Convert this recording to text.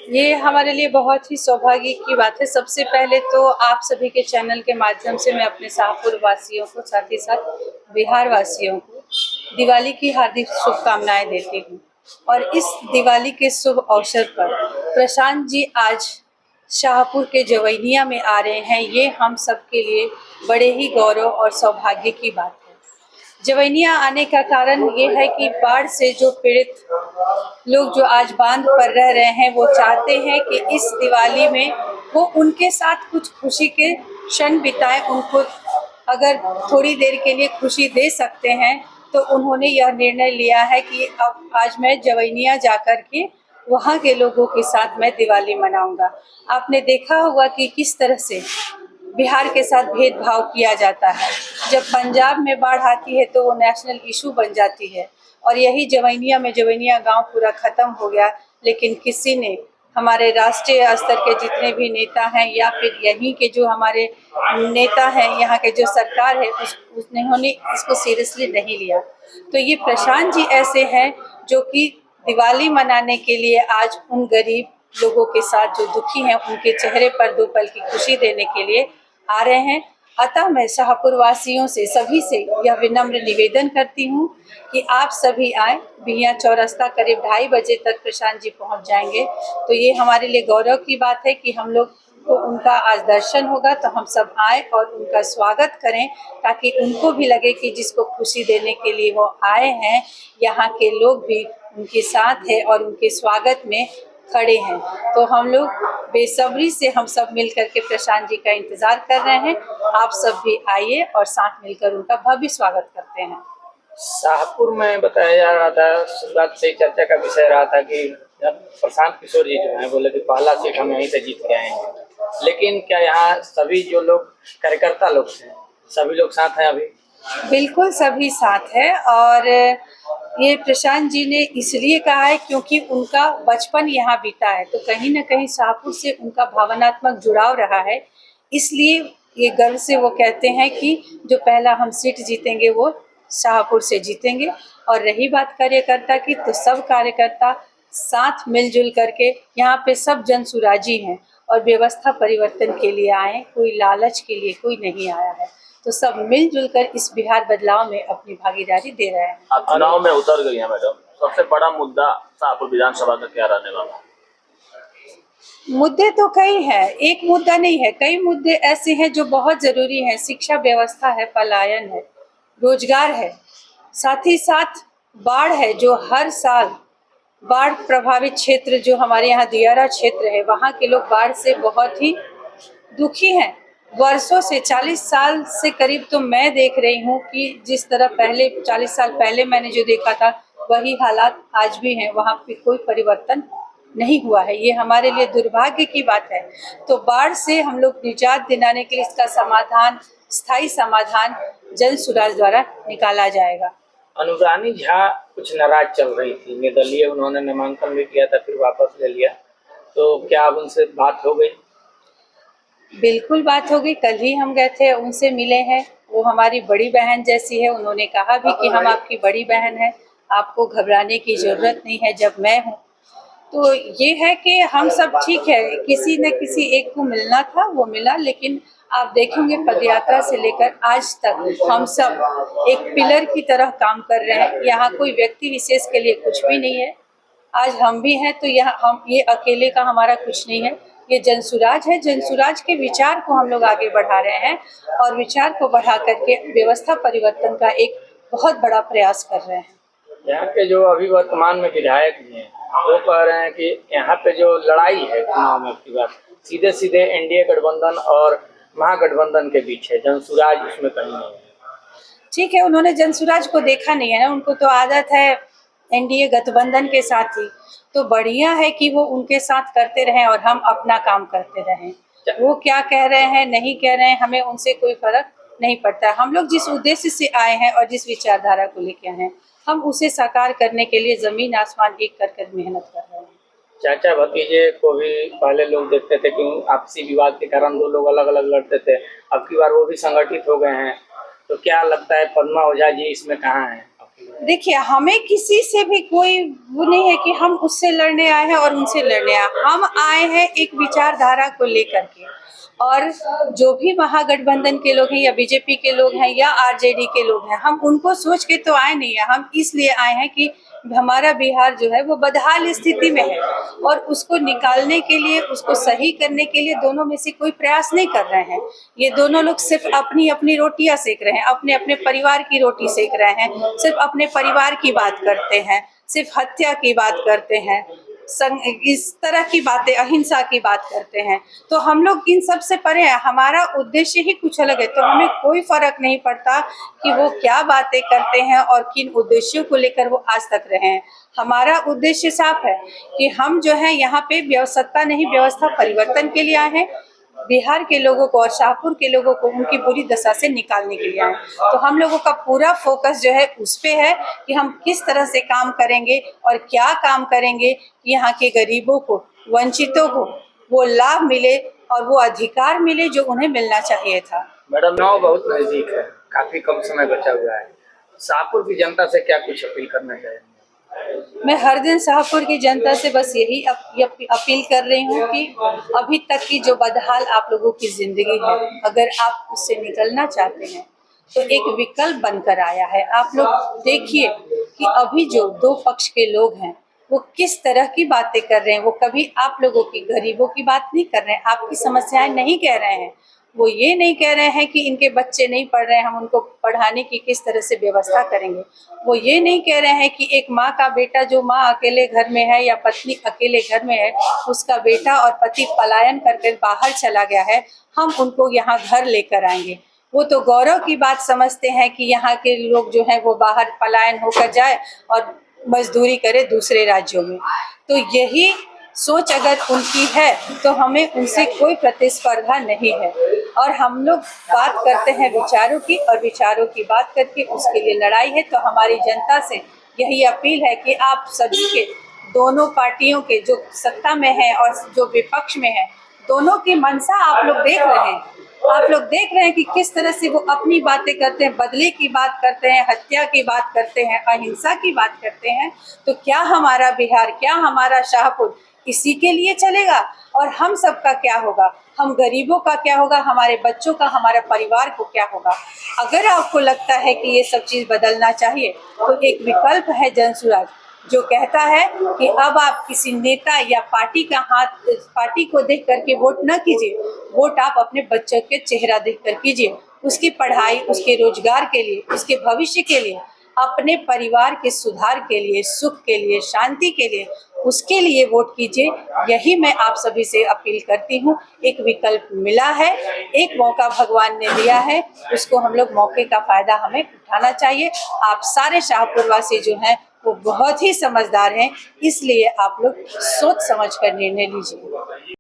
ये हमारे लिए बहुत ही सौभाग्य की बात है। सबसे पहले तो आप सभी के चैनल के माध्यम से मैं अपने शाहपुर वासियों को, साथ ही साथ बिहार वासियों को दिवाली की हार्दिक शुभकामनाएं देती हूँ। और इस दिवाली के शुभ अवसर पर प्रशांत जी आज शाहपुर के जवैनिया में आ रहे हैं, ये हम सब के लिए बड़े ही गौरव और सौभाग्य की बात है। जवैनिया आने का कारण ये है कि बाढ़ से जो पीड़ित लोग जो आज बांध पर रह रहे हैं, वो चाहते हैं कि इस दिवाली में वो उनके साथ कुछ खुशी के क्षण बिताएं। उनको अगर थोड़ी देर के लिए खुशी दे सकते हैं तो उन्होंने यह निर्णय लिया है कि अब आज मैं जवैनिया जाकर के वहाँ के लोगों के साथ मैं दिवाली मनाऊंगा। आपने देखा होगा कि किस तरह से बिहार के साथ भेदभाव किया जाता है। जब पंजाब में बाढ़ आती है तो वो नेशनल इशू बन जाती है, और यही जवैनिया में जवैनिया गांव पूरा खत्म हो गया। लेकिन किसी ने, हमारे राष्ट्रीय स्तर के जितने भी नेता हैं या फिर यहीं के जो हमारे नेता हैं, यहाँ के जो सरकार है, उन्होंने इसको सीरियसली नहीं लिया। तो ये प्रशांत जी ऐसे हैं जो कि दिवाली मनाने के लिए आज उन गरीब लोगों के साथ जो दुखी हैं, उनके चेहरे पर दो पल की खुशी देने के लिए आ रहे हैं। अतः मैं शाहपुर वासियों से, सभी से यह विनम्र निवेदन करती हूँ कि आप सभी आए। बिहिया चौरस्ता करीब 2:30 बजे तक प्रशांत जी पहुँच जाएंगे। तो ये हमारे लिए गौरव की बात है कि हम लोग को उनका आज दर्शन होगा, तो हम सब आए और उनका स्वागत करें, ताकि उनको भी लगे कि जिसको खुशी देने के लिए वो आए हैं, यहाँ के लोग भी उनके साथ है और उनके स्वागत में खड़े हैं। तो हम लोग बेसब्री से हम सब मिलकर के प्रशांत जी का इंतजार कर रहे हैं। आप सब भी आइए और साथ मिलकर उनका भव्य स्वागत करते हैं। शाहपुर में बताया जा रहा था, शुरुआत से चर्चा का विषय रहा था कि प्रशांत किशोर जी जो है बोले कि पहला सीट हम यहीं से जीत के आएंगे, लेकिन क्या यहाँ सभी जो लोग कार्यकर्ता लोग हैं, सभी लोग साथ हैं अभी? बिल्कुल सभी साथ है, और ये प्रशांत जी ने इसलिए कहा है क्योंकि उनका बचपन यहाँ बीता है, तो कहीं ना कहीं शाहपुर से उनका भावनात्मक जुड़ाव रहा है। इसलिए ये गर्व से वो कहते हैं कि जो पहला हम सीट जीतेंगे वो शाहपुर से जीतेंगे। और रही बात कार्यकर्ता की, तो सब कार्यकर्ता साथ मिलजुल करके, यहाँ पे सब जन सुराजी हैं और व्यवस्था परिवर्तन के लिए आए, कोई लालच के लिए कोई नहीं आया है। तो सब मिलजुल कर इस बिहार बदलाव में अपनी भागीदारी दे रहे हैं। आप चुनाव में उतर गई हैं मैडम, सबसे बड़ा मुद्दा शाहपुर विधानसभा का क्या रहने वाला? मुद्दे तो कई हैं, एक मुद्दा नहीं है, कई मुद्दे ऐसे हैं जो बहुत जरूरी हैं। शिक्षा व्यवस्था है, पलायन है, रोजगार है, साथ ही साथ बाढ़ है, जो हर साल बाढ़ प्रभावित क्षेत्र जो हमारे यहाँ दियारा क्षेत्र है, वहाँ के लोग बाढ़ से बहुत ही दुखी हैं। वर्षों से, 40 साल से करीब तो मैं देख रही हूँ कि जिस तरह पहले 40 साल पहले मैंने जो देखा था, वही हालात आज भी हैं। वहाँ पे कोई परिवर्तन नहीं हुआ है। ये हमारे लिए दुर्भाग्य की बात है। तो बाढ़ से हम लोग निजात दिलाने के लिए इसका समाधान, स्थायी समाधान जन सुराज द्वारा निकाला जाएगा। अनुरानी झा कुछ नाराज चल रही थी, निर्दलीय उन्होंने नामांकन भी किया था, फिर वापस ले लिया, तो क्या अब उनसे बात हो गई? बिल्कुल बात हो गई, कल ही हम गए थे, उनसे मिले हैं। वो हमारी बड़ी बहन जैसी है। उन्होंने कहा भी कि हम आपकी बड़ी बहन हैं, आपको घबराने की जरूरत नहीं है, जब मैं हूँ। तो ये है कि हम सब ठीक है, किसी न किसी एक को मिलना था, वो मिला। लेकिन आप देखेंगे पदयात्रा से लेकर आज तक हम सब एक पिलर की तरह काम कर रहे हैं। यहाँ कोई व्यक्ति विशेष के लिए कुछ भी नहीं है। आज हम भी हैं तो यहाँ हम, ये अकेले का हमारा कुछ नहीं है, ये जनसुराज है। जनसुराज के विचार को हम लोग आगे बढ़ा रहे हैं और विचार को बढ़ा करके व्यवस्था परिवर्तन का एक बहुत बड़ा प्रयास कर रहे हैं। यहाँ के जो अभी वर्तमान में विधायक हैं, वो कह रहे हैं कि यहाँ पे जो लड़ाई है चुनाव में की बात सीधे सीधे एनडीए गठबंधन और महागठबंधन के बीच है, जनसुराज उसमें कहीं नहीं है। ठीक है, उन्होंने जनसुराज को देखा नहीं है ना, उनको तो आदत है एनडीए गठबंधन के साथ ही। तो बढ़िया है कि वो उनके साथ करते रहें और हम अपना काम करते रहें। वो क्या कह रहे हैं, नहीं कह रहे हैं, हमें उनसे कोई फर्क नहीं पड़ता। हम लोग जिस उद्देश्य से आए हैं और जिस विचारधारा को लेके आए हैं, हम उसे साकार करने के लिए जमीन आसमान एक कर मेहनत कर रहे हैं। चाचा भतीजे को भी पहले लोग देखते थे कि आपसी विवाद के कारण दो लोग अलग अलग लड़ते थे, अब की बार वो भी संगठित हो गए हैं, तो क्या लगता है पद्मा ओझा जी इसमें कहाँ हैं? आपके लिए? देखिए, हमें किसी से भी कोई वो नहीं है कि हम उससे लड़ने आए हैं और उनसे लड़ने आए। हम आए हैं एक विचारधारा को लेकर के, और जो भी महागठबंधन के लोग हैं या बीजेपी के लोग हैं या आरजेडी के लोग हैं, हम उनको सोच के तो आए नहीं है। हम इसलिए आए हैं कि हमारा बिहार जो है वो बदहाल स्थिति में है, और उसको निकालने के लिए, उसको सही करने के लिए दोनों में से कोई प्रयास नहीं कर रहे हैं। ये दोनों लोग सिर्फ अपनी अपनी रोटियां सेक रहे हैं, अपने अपने परिवार की रोटी सेक रहे हैं, सिर्फ अपने परिवार की बात करते हैं, सिर्फ हत्या की बात करते हैं, इस तरह की बातें, अहिंसा की बात करते हैं। तो हम लोग इन सब से परे हैं, हमारा उद्देश्य ही कुछ अलग है। तो हमें कोई फर्क नहीं पड़ता कि वो क्या बातें करते हैं और किन उद्देश्यों को लेकर वो आज तक रहे हैं। हमारा उद्देश्य साफ है कि हम जो है यहाँ पे सत्ता नहीं, व्यवस्था परिवर्तन के लिए आए हैं। बिहार के लोगों को और शाहपुर के लोगों को उनकी बुरी दशा से निकालने के लिए आए। तो हम लोगों का पूरा फोकस जो है उस पे है कि हम किस तरह से काम करेंगे और क्या काम करेंगे कि यहाँ के गरीबों को, वंचितों को वो लाभ मिले और वो अधिकार मिले जो उन्हें मिलना चाहिए था। मैडम, चुनाव बहुत नजदीक है, काफी कम समय बचा हुआ है। शाहपुर की जनता से क्या कुछ अपील करना चाहेंगे? मैं हर दिन शाहपुर की जनता से बस यही अपील कर रही हूँ कि अभी तक की जो बदहाल आप लोगों की जिंदगी है, अगर आप उससे निकलना चाहते हैं तो एक विकल्प बनकर आया है। आप लोग देखिए कि अभी जो दो पक्ष के लोग हैं वो किस तरह की बातें कर रहे हैं। वो कभी आप लोगों की, गरीबों की बात नहीं कर रहे हैं, आपकी समस्याएं नहीं कह रहे हैं। वो ये नहीं कह रहे हैं कि इनके बच्चे नहीं पढ़ रहे हैं, हम उनको पढ़ाने की किस तरह से व्यवस्था करेंगे। वो ये नहीं कह रहे हैं कि एक माँ का बेटा, जो माँ अकेले घर में है या पत्नी अकेले घर में है, उसका बेटा और पति पलायन करके बाहर चला गया है, हम उनको यहाँ घर लेकर आएंगे। वो तो गौरव की बात समझते हैं कि यहाँ के लोग जो हैं वो बाहर पलायन होकर जाए और मजदूरी करे दूसरे राज्यों में। तो यही सोच अगर उनकी है तो हमें उनसे कोई प्रतिस्पर्धा नहीं है, और हम लोग बात करते हैं विचारों की, और विचारों की बात करके उसके लिए लड़ाई है। तो हमारी जनता से यही अपील है कि आप सभी के, दोनों पार्टियों के, जो सत्ता में है और जो विपक्ष में है, दोनों की मंशा आप लोग देख रहे हैं। आप लोग देख रहे हैं कि किस तरह से वो अपनी बातें करते हैं, बदले की बात करते हैं, हत्या की बात करते हैं, अहिंसा की बात करते हैं। तो क्या हमारा बिहार, क्या हमारा शाहपुर इसी के लिए चलेगा? और हम सबका क्या होगा? हम गरीबों का क्या होगा? हमारे बच्चों का, हमारे परिवार को क्या होगा? अगर आपको लगता है कि ये सब चीज़ बदलना चाहिए तो एक विकल्प है जनसुराज, जो कहता है कि अब आप किसी नेता या पार्टी को देख करके वोट न कीजिए, वोट आप अपने बच्चे के चेहरा देख कर कीजिए। उसकी पढ़ाई, उसके रोजगार के लिए, उसके भविष्य के लिए, अपने परिवार के सुधार के लिए, सुख के लिए, शांति के लिए, उसके लिए वोट कीजिए। यही मैं आप सभी से अपील करती हूँ। एक विकल्प मिला है, एक मौका भगवान ने दिया है, उसको हम लोग मौके का फायदा हमें उठाना चाहिए। आप सारे शाहपुर वासी जो हैं वो बहुत ही समझदार हैं, इसलिए आप लोग सोच समझ कर निर्णय लीजिए।